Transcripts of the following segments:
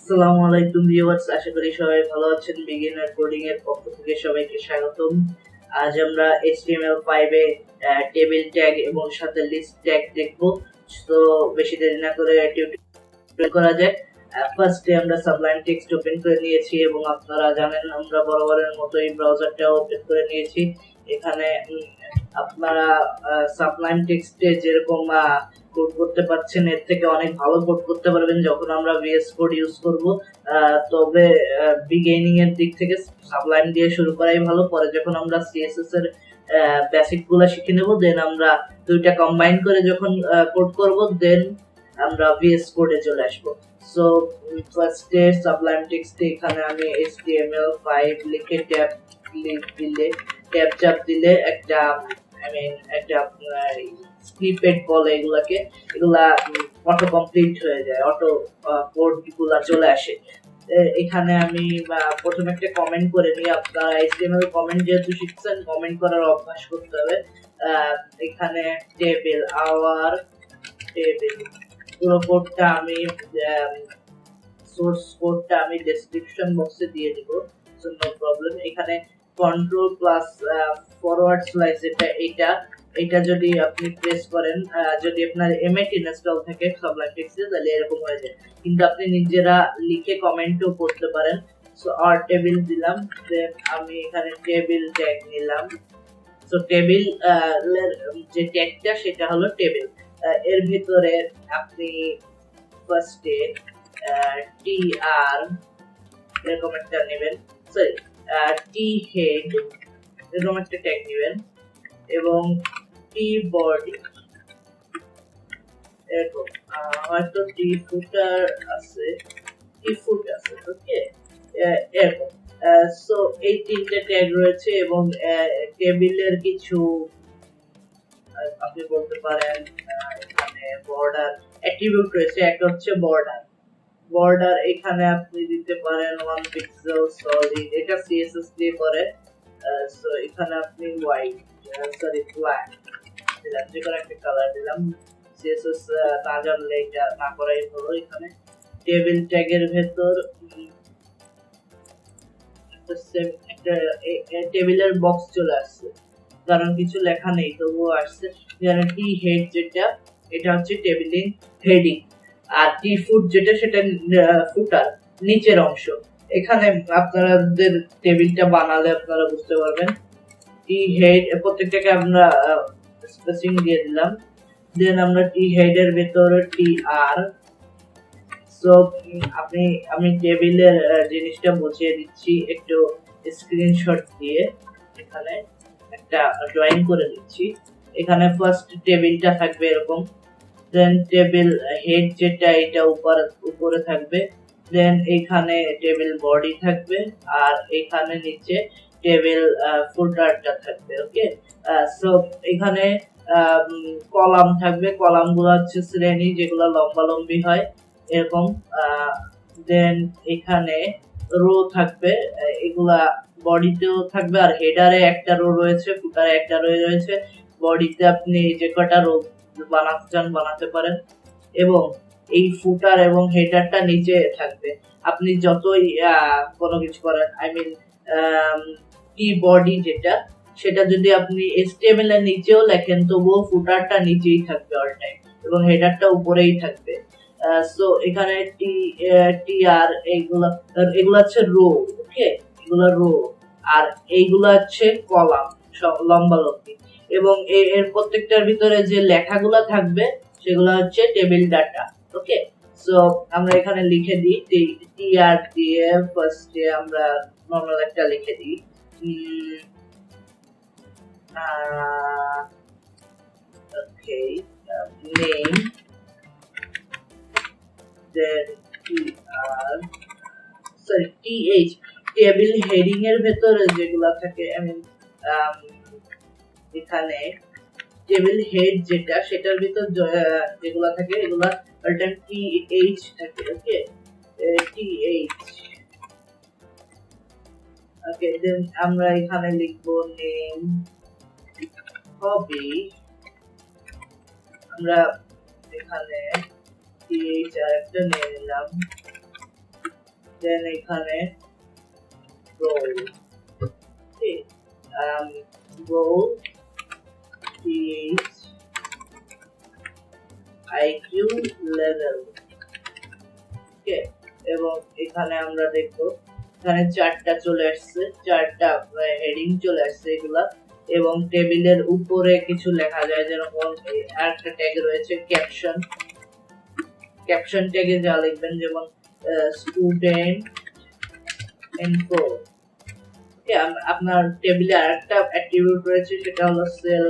আসসালামু আলাইকুম ভিউয়ার্স, আশা করি সবাই ভালো আছেন। বিগিনার কোডিং এর পক্ষ থেকে সবাইকে স্বাগতম। আজ আমরা HTML5 এ টেবিল ট্যাগ এবং সাথে লিস্ট ট্যাগ দেখব। তো বেশি দেরি না করে টিউটোরিয়াল করা যায়। ফার্স্টে আমরা সাবলাইম টেক্সট ওপেন করে নিয়েছি এবং আপনারা জানেন আমরা বরাবরের মতো এই ব্রাউজারটা ওপেন করে নিয়েছি। এখানে আপনারা সাবলাইম টেক্সটে যেরকম কোড করতে পারছেন এর থেকে অনেক ভালো কোড করতে পারবেন যখন আমরা VS কোড ইউজ করব। তবে বিগিনিং এর দিক থেকে সাবলাইম দিয়ে শুরু করাই ভালো। পরে যখন আমরা CSS এর বেসিক গুলো শিখে নেব, দেন আমরা দুইটা কম্বাইন করে যখন কোড করব, দেন আমরা VS কোডে চলে আসব। সো ফার্স্টে সাবলাইম টেক্সটে এখানে আমি HTML5 লিখে ট্যাব চাপ দিলে একটা একটা স্নিপেট বলে এগুলা অটো কমপ্লিট হয়ে যায়, অটো কোড গুলা চলে আসে। এখানে আমি প্রথমে একটা কমেন্ট করে নিই। আপনারা HTML কমেন্ট যেহেতু শিখছেন, কমেন্ট করার অভ্যাস করতে হবে। এখানে টেবিল আওয়ার টেবিল পুরো কোডটা আমি সোর্স কোডটা আমি ডেসক্রিপশন বক্সে দিয়ে দিব, সো নো প্রবলেম। এখানে কন্ট্রোল প্লাস ফরওয়ার্ড স্ল্যাশ এটা যদি আপনি প্রেস করেন, যদি আপনার এমএট ইনস্টল থাকে সাবলাইম টেক্সটে, তাহলে এরকম হয়ে যায়। কিন্তু আপনি নিজেরা লিখে কমেন্টও করতে পারেন। সো আর টেবিল দিলাম, দেন আমি এখানে টেবিল ট্যাগ নিলাম। সো টেবিল এর যে ট্যাগটা সেটা হলো টেবিল। এর ভিতরে আপনি ফার্স্টে tr এরকম একটা নেবেন, সরি t হেড এরকম একটা ট্যাগ নেবেন, এবং t বডি এরকম হয়তো t ফুটার আছে, ওকে এরকম। সো এই তিনটে ট্যাগ রয়েছে এবং টেবিলের কিছু আপনি বলতে পারেন এখানে বর্ডার অ্যাট্রিবিউট রয়েছে। একটা হচ্ছে বর্ডার এখানে আপনি দিতে পারেন 1 পিক্সেল সলিড, এটা CSS দিয়ে করে। সো এখানে আপনি হোয়াইট ব্ল্যাক দিলাম, যে কোনো একটা কালার দিলাম। CSS না জানলে এটা না করাই ভালো। এখানে টেবিল ট্যাগের ভেতর একটা টেবিলের বক্স চলে আসছে, কারণ কিছু লেখা নেই তবুও আসছে। যেখানে টি হেড যেটা, এটা হচ্ছে টেবিলিং হেডিং, আর টি ফুট যেটা সেটা ফুটার নিচের অংশ। এখানে আপনাদের টেবিলটা বানালে আপনারা বুঝতে পারবেন। টি হেড প্রত্যেকটাকে আমরা স্পেসিং দিয়ে দিলাম, দেন আমরা টি হেড এর ভেতরে টি আর। সো আমি টেবিলের জিনিসটা বুঝিয়ে দিচ্ছি একটু স্ক্রিনশট দিয়ে। এখানে একটা ড্রয়িং করে দিচ্ছি। এখানে ফার্স্ট টেবিলটা থাকবে এরকম, দেন টেবিল হেড যেটা এটা উপরে থাকবে, দেন এখানে টেবিল বডি থাকবে, আর এখানে নিচে টেবিল ফুটারটা থাকবে। ওকে, সো এখানে কলাম থাকবে, কলামগুলো হচ্ছে শ্রেণী যেগুলো লম্বালম্বি হয় এরকম। দেন এখানে রো থাকবে, এগুলা বডিতেও থাকবে, আর হেডারে একটা রো রয়েছে, ফুটারে একটা রো রয়েছে। বডিতে আপনি যে কটা রো বানাতে চান বানাতে পারেন, এবং এই ফুটার এবং হেডারটা নিচে থাকবে। আপনি যতই কোনো কিছু করেন, কি বডি যেটা, সেটা যদি আপনি HTML এর নিচেও লেখেন তবুও ফুটারটা নিচেই থাকবে অল টাইম, এবং হেডারটা উপরেই থাকবে। সো এখানে টিআর এগুলো হচ্ছে রো, ওকে, এগুলো রো, আর এইগুলো হচ্ছে কলাম লম্বালম্বি। এবং এর প্রত্যেকটার ভিতরে যে লেখাগুলো থাকবে সেগুলো হচ্ছে টেবিল ডাটা। ওকে, সো আমরা এখানে লিখে দিই টিআর দিয়ে ফার্স্টে আমরা নরমাল একটা লিখে দিই, okay, name, then th table heading এর ভেতরে যেগুলা থাকে, এখানে টেবিল হেড যেটা সেটার ভিতর যেগুলা থাকে এগুলা অল্টারনেট th থাকে। ওকে, th, ওকে, দেন আমরা এখানে লিখবো নেম, হবি, আমরা এখানে th আর একটা নিয়ে নিলাম, দেন এখানে roll roll th IQ level ওকে এবং এখানে আমরা দেখব এখানে চারটা চলে আসছে চারটা হেডিং চলে আসছে এগুলা এবং টেবিলের উপরে কিছু লেখা যায় যেরকম আরেকটা ট্যাগ রয়েছে ক্যাপশন ট্যাগে যা লিখবেন যেমন স্টুডেন্ট ইনফো ওকে আপনার টেবিলে আরেকটা অ্যাট্রিবিউট রয়েছে সেটা হলো সেল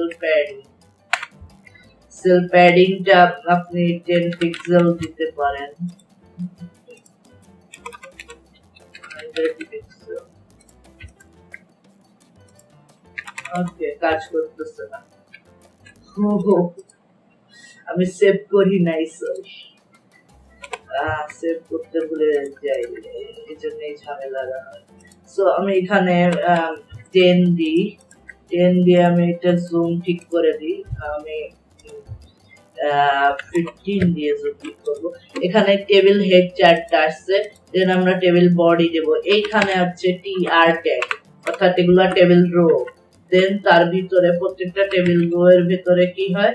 প্যাডিংটা আপনি 10 পিক্সেল দিতে পারেন ওকে কাজ করতেছে না আমি সেভ করি নাই সরি সেভ করতে ভুলে যাই এজন্য এই ঝামেলা হয় সো আমি এখানে 10 দিয়ে আমি এটা জুম ঠিক করে দিই আমি 15 দিয়ে জুম ঠিক করব এখানে টেবিল হেড চার্টটা আসছে দেন আমরা টেবিল বডি দেব এইখানে আছে tr ট্যাগ অর্থাৎ এগুলা টেবিল রো দেন তার ভিতরে প্রত্যেকটা টেবিল রো এর ভিতরে কি হয়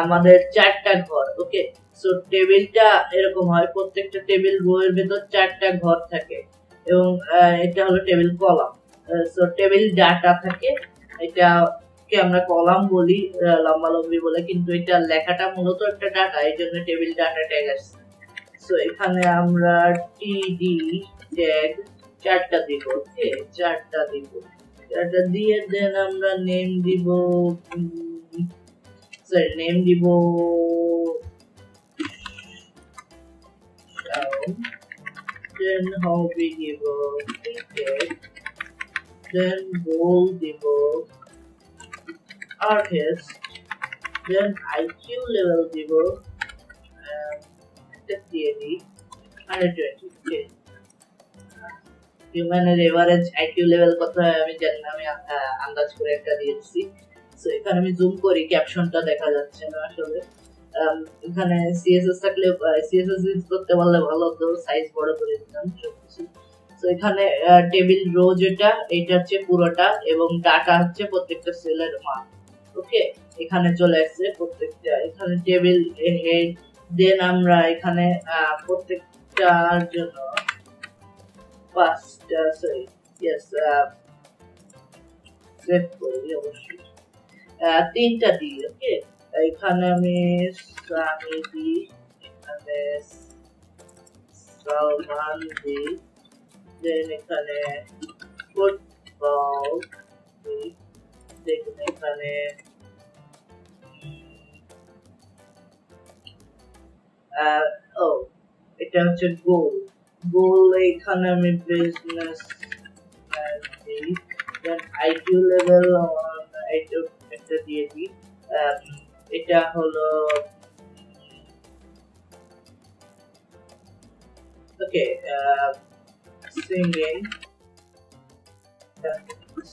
আমাদের চারটা ঘর ওকে সো টেবিলটা এরকম হয় প্রত্যেকটা টেবিল রো এর ভিতর চারটা ঘর থাকে এবং এটা হলো table column so table data থাকে এটা কে আমরা কলাম বলি লম্বালম্বি বলে কিন্তু এটা লেখাটা মূলত একটা ডাটা এইজন্য টেবিল ডাটা ট্যাগ আসছে সো এখানে আমরা td ট্যাগ চারটা দিব ওকে চারটা দিয়ে দেন আমরা নেম দিব then hobby দিব then goal দিব artist then IQ level দিব এটা দিয়ে দিই 120 হিউম্যানের এভারেজ IQ লেভেল কত হয় আমি জানি না আমি আন্দাজ করে একটা দিয়েছি সো এখানে আমি জুম করি ক্যাপশনটা দেখা যাচ্ছে না আসলে এখানে CSS থাকলে CSS ইউজ করতে পারলে ভালো হতো সাইজ বড় করে দিতাম সবকিছু সো এখানে টেবিল রো যেটা এটা হচ্ছে পুরোটা এবং ডাটা হচ্ছে প্রত্যেকটা সেলের মান ওকে এখানে চলে আসছে প্রত্যেকটা এখানে টেবিল হেড দেন আমরা এখানে প্রত্যেকটার জন্য সেভ করি অবশ্যই তিনটা দিই ওকে এখানে আমি সামি দিই এখানে সালমান দিই দেন এখানে ফুটবল দিই দেখুন এখানে এটা হচ্ছে গোল এখানে আমি বিজনেস দিই দেন IQ লেভেল এটা দিয়ে দিই এটা হলো ওকে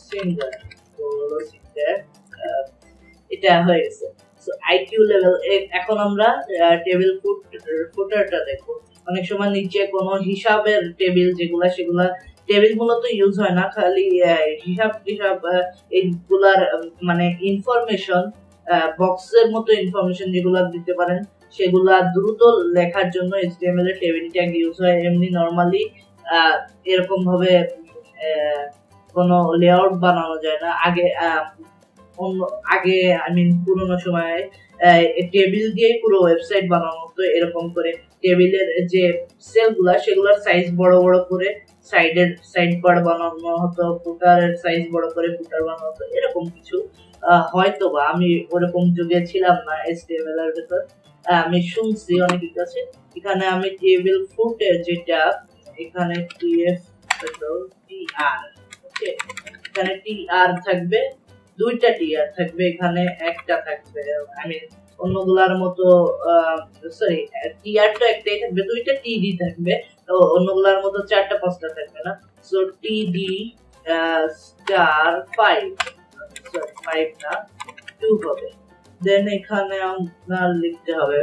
সিঙ্গার এটা হয়ে গেছে সো IQ লেভেল এখন আমরা টেবিল ফুটারটা দেখব অনেক সময় নিচে কোনো হিসাবের টেবিল সেগুলা টেবিল মূলত ইউজ হয় না খালি হিসাব এইগুলার মানে ইনফরমেশন বক্সের মতো ইনফরমেশন যেগুলা দিতে পারেন সেগুলা দ্রুত লেখার জন্য HTML এর টেবিল ট্যাগ ইউজ হয় এমনি নরমালি এরকম ভাবে কোনো লেআউট বানানো যায় না আগে পুরোনো সময়ে টেবিল দিয়ে পুরো ওয়েবসাইট বানানো হতো এরকম করে টেবিলের যে সেলগুলা সেগুলোর সাইজ বড় করে সাইড পার্ট বানানো হতো ফুটারের সাইজ বড় করে ফুটার বানানো হতো এরকম কিছু হয়তো বা আমি ওরকম যুগে ছিলাম না HTML এর ভিতর আমি শুনছি অনেকের কাছে এখানে আমি টেবিল ফুটে যেটা এখানে TR ওকে এখানে TR থাকবে দুইটা TR থাকবে এখানে একটা থাকবে অন্যগুলার মতো সরি TR তো একটাই থাকবে দুইটা TD থাকবে তো অন্যগুলার মতো চারটা পাঁচটা থাকবে না সো TD star 5 সরি 5 না 2 হবে দেন এখানে আপনার লিখতে হবে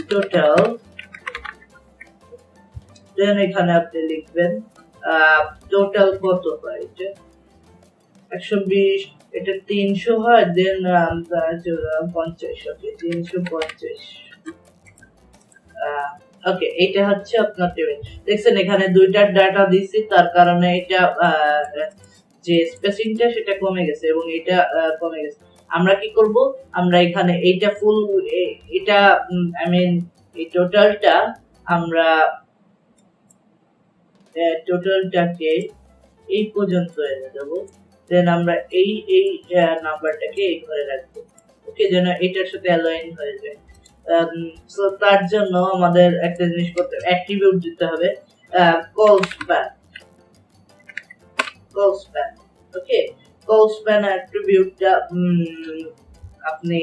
টোটাল দেন এখানে আপনি লিখবেন টোটাল কত হয়, এটা 120, এটা 300 হয়, দেন 50, ওকে 350। ওকে, এটা হচ্ছে আপনার টেবিল। দেখছেন এখানে দুইটার ডাটা দিছি, তার কারণে এটা যে স্পেসিংটা সেটা কমে গেছে এবং এটা কমে গেছে। আমরা কি করব, আমরা এখানে এইটা ফুল, এটা আই মিন এই টোটালটা আমরা টোটালটাকে এই পর্যন্ত এনে দেব, দেন আমরা এই নাম্বারটাকে এই ঘরে রাখবো, ওকে, যেন এটার সাথে অ্যালাইন হয়ে যায়। সো তার জন্য আমাদের একটা জিনিস করতে অ্যাট্রিবিউট দিতে হবে, কল স্প্যান, ওকে। কল স্প্যান অ্যাট্রিবিউটটা আপনি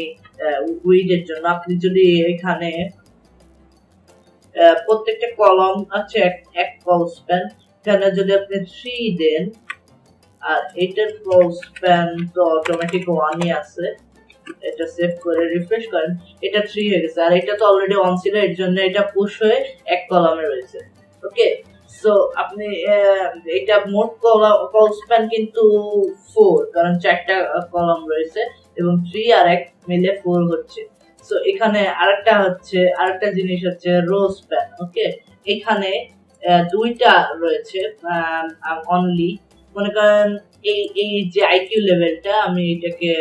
উইডের জন্য আপনি যদি এখানে প্রত্যেকটা কলম আছে এক কল স্প্যান, এখানে যদি আপনি 3 দেন, আর এটার কল স্প্যান তো অটোমেটিক 1ই আছে, এটা সেভ করে রিফ্রেশ করেন, এটা 3 হয়ে গেছে, আর এটা তো অলরেডি 1 ছিল, এর জন্য এটা পুশ হয়ে এক কলামে রয়েছে, ওকে। সো আপনি এটা মোট কল স্প্যান কিন্তু 4, কারণ 4টা কলাম রয়েছে এবং 3 আর 1 মিলে 4 হচ্ছে। সো এখানে আরেকটা জিনিস হচ্ছে রো স্প্যান, ওকে। এখানে দুইটা রয়েছে অনলি, মনে করেন এই যে আইকিউ লেভেলটা, আমি এটাকে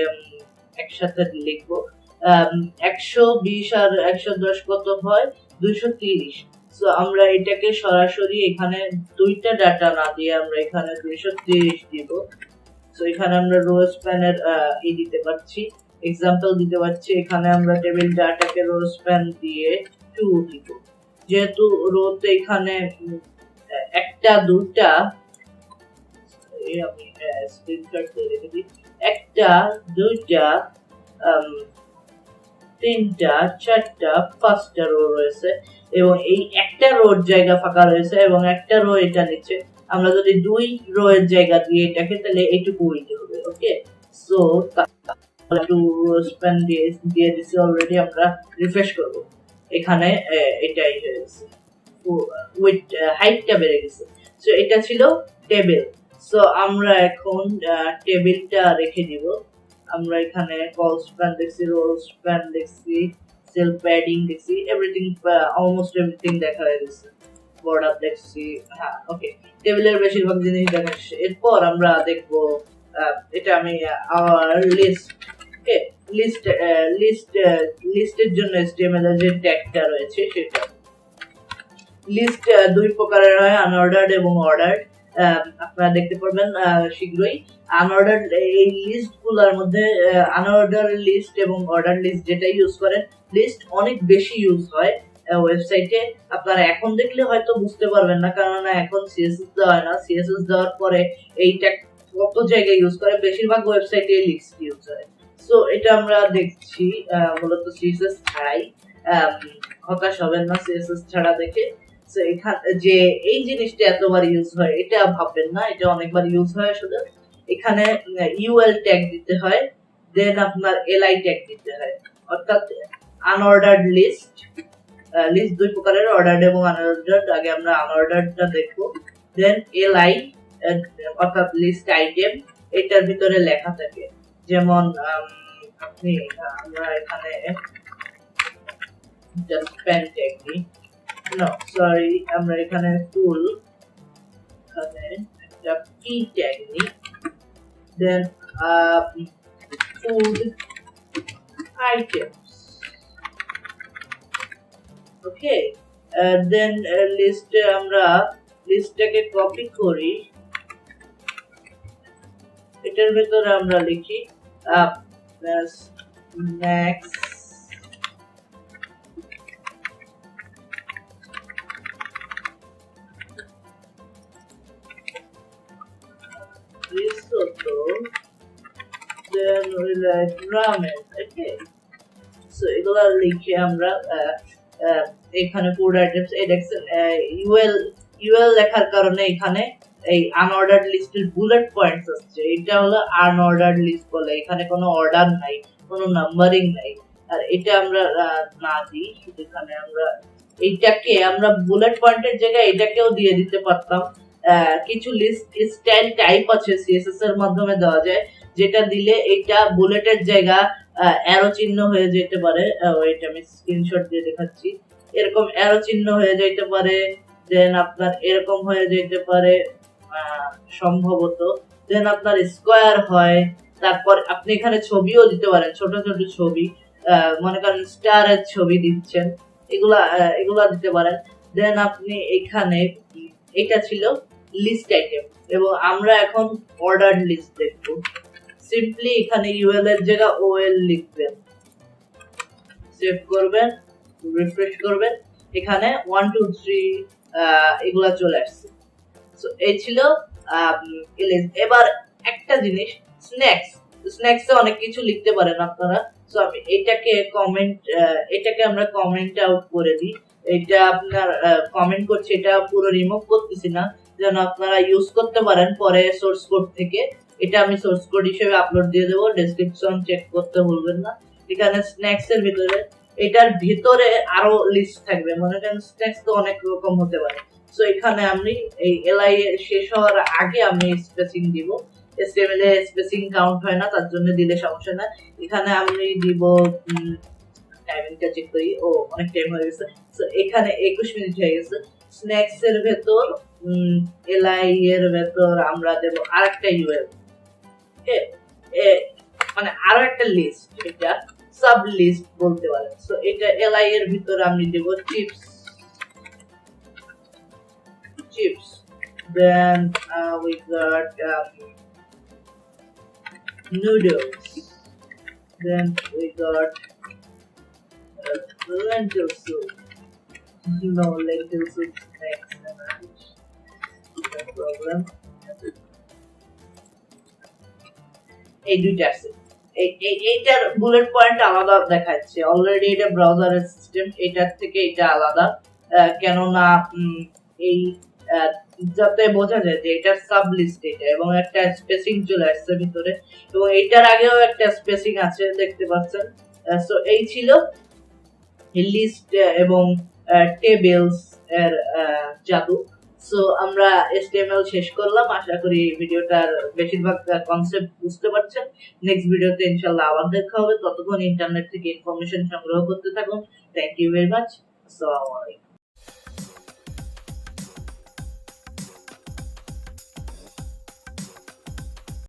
একসাথে লিখবো, 120 আর 110 কত হয়, 230। সো আমরা এটাকে সরাসরি এখানে দুইটা ডাটা না দিয়ে আমরা এখানে 230 দিব। সো এখানে আমরা রো স্প্যানের দিতে পারছি, এক্সাম্পল দিতে পারছি, এখানে আমরা টেবিল ডাটাকে রো স্প্যান দিয়ে 2 দিব, যেহেতু রোতে এখানে একটা দুটা, আমি স্ক্রিনশট দিয়ে রেখে দিই, একটা দুইটা তিনটা চারটা পাঁচটা রো রয়েছে এবং এই একটা রোর জায়গা ফাঁকা রয়েছে এবং একটা রো এটা নিচে, আমরা যদি 2 রো এর জায়গা দিয়ে এটাকে, তাহলে এইটুকু হইতে হবে, ওকে। সো টু স্প্যান দিয়ে দিছি অলরেডি, আমরা রিফ্রেশ করব, এখানে এটাই হয়েছে, উইথ হাইটটা বেড়ে গেছে। সো এটা ছিল টেবিল। সো আমরা এখন টেবিলটা রেখে দিব, আমরা এখানে কল স্প্যান দেখছি, রোল স্প্যান দেখছি, সেল প্যাডিং দেখছি, এভরিথিং, অলমোস্ট এভরিথিং দেখা হয়ে গেছে, বর্ডার দেখছি, হ্যাঁ, ওকে। টেবিলের বেশিরভাগ জিনিস দেখা শেষ। এরপর আমরা দেখব, এটা আমি আওয়ার লিস্ট, ওকে, লিস্টের জন্য HTML এর যে ট্যাগটা রয়েছে সেটা। লিস্ট দুই প্রকারের হয়, আনঅর্ডার্ড এবং অর্ডার্ড। আপনারা দেখতে পারবেন শীঘ্রই। আনঅর্ডার্ড এই লিস্টগুলোর মধ্যে আনঅর্ডার লিস্ট এবং অর্ডার লিস্ট যেটা ইউজ করেন, লিস্ট অনেক বেশি ইউজ হয় ওয়েবসাইটে। আপনারা এখন দেখলে হয়তো বুঝতে পারবেন না, কারণ এখন সিএসএস দেওয়া হয় না, সিএসএস দেওয়ার পরে এইটা কত জায়গায় ইউজ করে, বেশিরভাগ ওয়েবসাইটে লিস্ট ইউজ হয়। সো এটা আমরা দেখছি মূলত সিএসএস ছাড়াই, হতাশ হবেন না সিএসএস ছাড়া দেখে। যে এই জিনিসটা এতবার ইউজ হয় এটা ভাববেন না, এটা অনেকবার ইউজ হয় আসলে। এখানে ইউএল ট্যাগ দিতে হয়, দেন আপনার এলআই ট্যাগ দিতে হয়, অর্থাৎ আনঅর্ডার্ড লিস্ট দুই প্রকারের, অর্ডার্ড এবং আনঅর্ডার্ড। আগে আমরা আনঅর্ডার্ডটা দেখবো, দেন এলআই অর্থাৎ লিস্ট আইটেম, এটার ভিতরে লেখা থাকে, যেমন আপনি আমরা এখানে জাস্ট পেন ট্যাগ দিই, নো সরি, আমরা এখানে ফুল এখানে একটা কি ট্যাগ নিই, দেন ফুড আইটেমস, ওকে। দেন লিস্টে আমরা লিস্টটাকে কপি করি, এটার ভিতরে আমরা লিখি next risotto, then we like ramen, okay. So এগুলা লিখে আমরা এখানে ফুড আইটেমস, এই দেখছেন ইউএল লেখার কারণে এখানে এই আনঅর্ডার্ড লিস্টের বুলেট পয়েন্টস আসছে, এটা হলো আনঅর্ডার্ড লিস্ট বলে, এখানে কোনো অর্ডার নাই, কোনো নাম্বারিং নাই। আর এটা আমরা না দিই, এখানে আমরা এইটাকে আমরা বুলেট পয়েন্টের জায়গায় এটাকেও দিয়ে দিতে পারতাম। কিছু লিস্ট স্টাইল টাইপ আছে সিএসএস এর মাধ্যমে দেওয়া যায়, যেটা দিলে এটা বুলেটের জায়গা অ্যারো চিহ্ন হয়ে যেতে পারে। ওইটা আমি স্ক্রিনশট দিয়ে দেখাচ্ছি। এরকম অ্যারো চিহ্ন হয়ে যেতে পারে, দেন আপনার এরকম হয়ে যেতে পারে সম্ভবত, দেন আপনার স্কোয়ার হয়। তারপর আপনি এখানে ছবিও দিতে পারেন, ছোট ছোট ছবি, মনে করেন স্টারের ছবি দিচ্ছেন, এগুলা দিতে পারেন। দেন আপনি এখানে এটা ছিল লিস্ট আইটেম, এবং আমরা এখন অর্ডার লিস্ট দেখব। সিম্পলি এখানে ইউএল এর জায়গা ওএল লিখবেন, সেভ করবেন, রিফ্রেশ করবেন, এখানে 1 2 3 এগুলা চলে আসছে। সো এই ছিল এবার একটা জিনিস, স্ন্যাক্সে অনেক কিছু লিখতে পারেন আপনারা। সো আমি এটাকে আমরা কমেন্ট আউট করে দিই। এটা আপনার কমেন্ট করছি, এটা পুরো রিমুভ করতেছি না, যেন আপনারা ইউজ করতে পারেন পরে সোর্স কোড থেকে। এটা আমি সোর্স কোড হিসেবে আপলোড দিয়ে দেবো, ডেসক্রিপশন চেক করতে ভুলবেন না। এখানে স্ন্যাক্স এর ভিতরে, এটার ভিতরে আরো লিস্ট থাকবে, মনে করেন স্ন্যাক্স তো অনেক রকম হতে পারে। সো এখানে আমি এই এলআই শেষ হওয়ার আগে আমি স্পেসিং দিব। এসটিএমএল এ স্পেসিং কাউন্ট হয় না, তার জন্য দিলে সমস্যা না। এখানে আমি দিব টাইমিংটা চেক করি, ও অনেক টাইম হয়ে গেছে। সো এখানে 21 মিনিট হয়ে গেছে। স্ন্যাক্স এর ভেতর এলআই এর ভেতর আমরা দেব আরেকটা ইউএল, মানে আরো একটা লিস্ট, এটা সাব লিস্ট বলতে পারেন। সো এটা এলআই এর ভিতর আমি দেব chips, then we got noodles, then we got lentil soup. No, lentil soup next, no problem. এই দুইটা আছে, এইটার বুলেট পয়েন্ট আলাদা দেখাচ্ছে অলরেডি, এটা ব্রাউজারের সিস্টেম, এটার থেকে এটা আলাদা, কেননা এই যাতে বোঝা যায় যে এটার সাব লিস্ট এটা, এবং একটা স্পেসিং চলে আসছে ভিতরে, এবং এইটার আগেও একটা স্পেসিং আছে দেখতে পাচ্ছেন। সো এই ছিল লিস্ট এবং টেবিলস এর জাদু। সো আমরা এসটিএমএল শেষ করলাম, আশা করি ভিডিওটার বেশিরভাগ কনসেপ্ট বুঝতে পারছেন। নেক্সট ভিডিওতে ইনশাআল্লাহ আবার দেখা হবে, ততক্ষণ ইন্টারনেট থেকে ইনফরমেশন সংগ্রহ করতে থাকুন। থ্যাংক ইউ ভেরি মাচ, আসসালামু আলাইকুম।